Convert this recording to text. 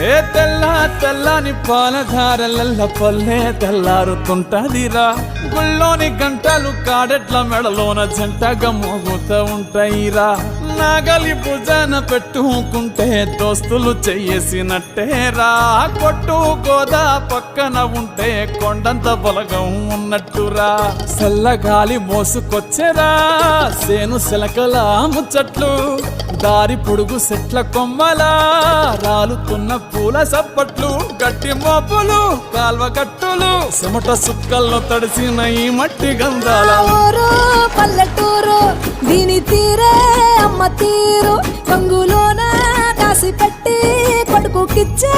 ఏ తెల్ల తెల్లని పాలధారలల్ల పల్లె తెల్లారుతుంటదిరా గుళ్ళోని గంటలు కాడెట్ల మెడలోన జంటగా మోగుతూ ఉంటాయిరా నాగలి భుజాన పెట్టుకుంటే దోస్తులు చెయ్యేసినట్టేరా కొట్టు గోదా పక్కన ఉంటే కొండంత బలగం ఉన్నట్టురా చల్లగాలి మోసుకొచ్చెరా సేను శిలకల ముచ్చట్లు దారి పొడుగు సెట్ల కొమ్మలా రాలుతున్న పూల సప్పట్లు గట్టి మోపులు కాల్వ కట్టులు చెమట సుక్కల్లో తడిసిన ఈ మట్టి గంధాల పల్లెటూరు దీని తీరే అమ్మ తీరు కంగులోన కాసి పెట్టి కొడుకుకిచ్చే